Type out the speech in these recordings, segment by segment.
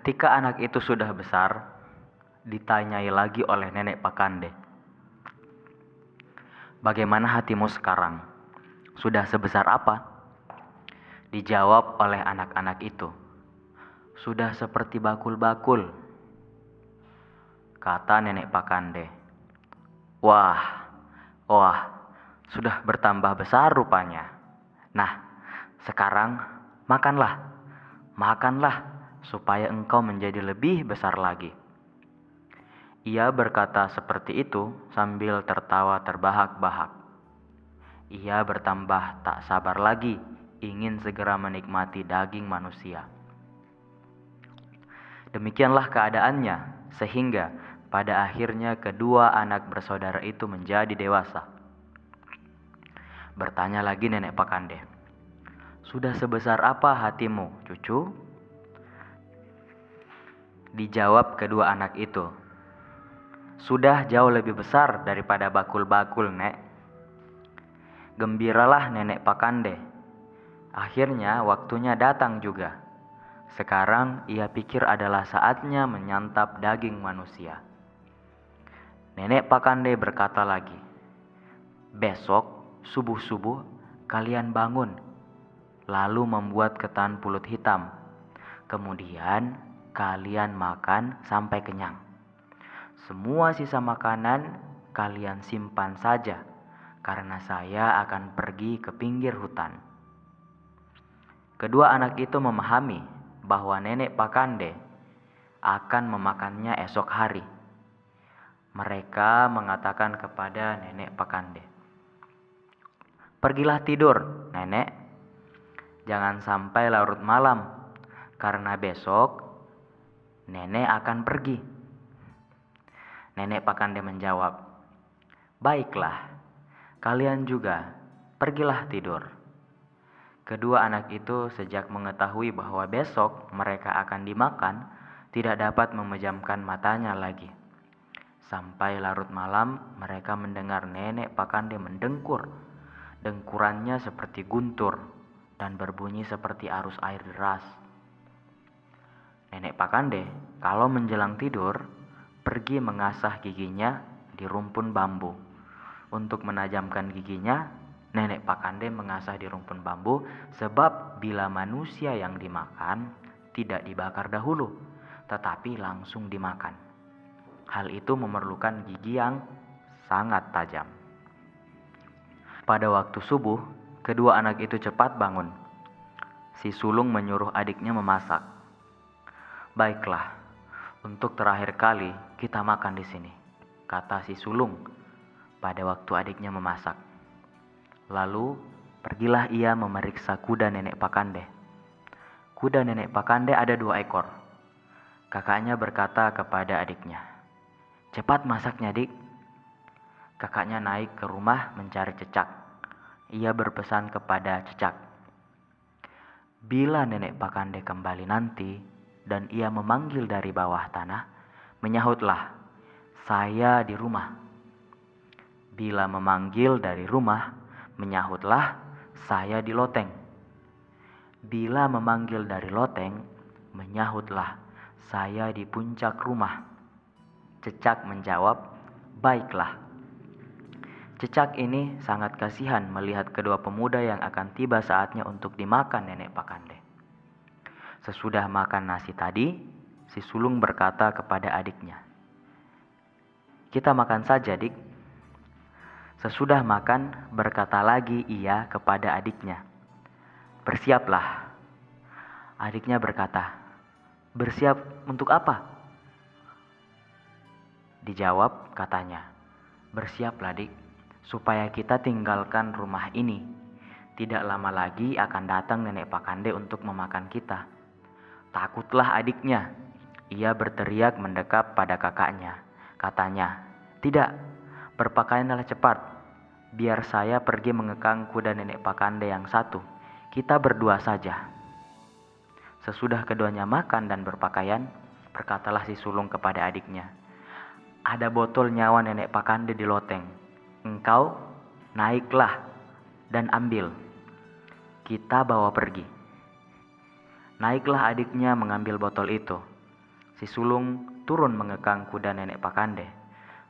Ketika anak itu sudah besar, ditanyai lagi oleh nenek Pakande. Bagaimana hatimu sekarang? Sudah sebesar apa? Dijawab oleh anak-anak itu. Sudah seperti bakul-bakul, kata nenek Pakande. Wah, sudah bertambah besar rupanya. Nah, sekarang makanlah, supaya engkau menjadi lebih besar lagi. Ia berkata seperti itu sambil tertawa terbahak-bahak. Ia bertambah tak sabar lagi, ingin segera menikmati daging manusia. Demikianlah keadaannya, sehingga pada akhirnya kedua anak bersaudara itu menjadi dewasa. Bertanya lagi nenek Pakande, sudah sebesar apa hatimu, cucu? Dijawab kedua anak itu, sudah jauh lebih besar daripada bakul-bakul, Nek. Gembiralah nenek Pakande. Akhirnya waktunya datang juga. Sekarang ia pikir adalah saatnya menyantap daging manusia. Nenek Pakande berkata lagi, besok subuh-subuh kalian bangun, lalu membuat ketan pulut hitam. Kemudian kalian makan sampai kenyang. Semua sisa makanan kalian simpan saja, karena saya akan pergi ke pinggir hutan. Kedua anak itu memahami bahwa nenek Pakande akan memakannya esok hari. Mereka mengatakan kepada nenek Pakande, pergilah tidur, nenek. Jangan sampai larut malam, karena besok nenek akan pergi. Nenek Pakande menjawab, baiklah, kalian juga pergilah tidur. Kedua anak itu sejak mengetahui bahwa besok mereka akan dimakan, tidak dapat memejamkan matanya lagi. Sampai larut malam mereka mendengar nenek Pakande mendengkur. Dengkurannya seperti guntur dan berbunyi seperti arus air deras. Nenek Pakande kalau menjelang tidur pergi mengasah giginya di rumpun bambu. Untuk menajamkan giginya, nenek Pakande mengasah di rumpun bambu sebab bila manusia yang dimakan tidak dibakar dahulu, tetapi langsung dimakan. Hal itu memerlukan gigi yang sangat tajam. Pada waktu subuh, kedua anak itu cepat bangun. Si sulung menyuruh adiknya memasak. Baiklah, untuk terakhir kali kita makan di sini, kata si sulung pada waktu adiknya memasak. Lalu pergilah ia memeriksa kuda nenek Pakande. Kuda nenek Pakande ada 2 ekor. Kakaknya berkata kepada adiknya, cepat masaknya, dik. Kakaknya naik ke rumah mencari Cecak. Ia berpesan kepada Cecak, bila nenek Pakande kembali nanti dan ia memanggil dari bawah tanah, menyahutlah, saya di rumah. Bila memanggil dari rumah, menyahutlah, saya di loteng. Bila memanggil dari loteng, menyahutlah, saya di puncak rumah. Cecak menjawab, baiklah. Cecak ini sangat kasihan melihat kedua pemuda yang akan tiba saatnya untuk dimakan nenek Pakande. Sesudah makan nasi tadi, si sulung berkata kepada adiknya, kita makan saja, dik. Sesudah makan, berkata lagi ia kepada adiknya, bersiaplah. Adiknya berkata, bersiap untuk apa? Dijawab katanya, bersiaplah, dik, supaya kita tinggalkan rumah ini. Tidak lama lagi akan datang nenek Pakande untuk memakan kita. Takutlah adiknya. Ia berteriak mendekap pada kakaknya. Katanya, tidak, berpakaianlah cepat. Biar saya pergi mengekang kuda nenek Pakande yang satu. Kita berdua saja. Sesudah keduanya makan dan berpakaian, berkatalah si sulung kepada adiknya, ada botol nyawa nenek Pakande di loteng. Engkau naiklah dan ambil. Kita bawa pergi. Naiklah adiknya mengambil botol itu. Si sulung turun mengekang kuda nenek Pakande.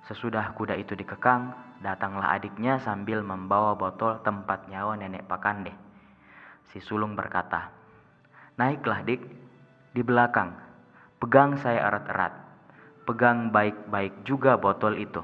Sesudah kuda itu dikekang, datanglah adiknya sambil membawa botol tempat nyawa nenek Pakande. Si sulung berkata, "Naiklah dik, di belakang, pegang saya erat-erat. Pegang baik-baik juga botol itu."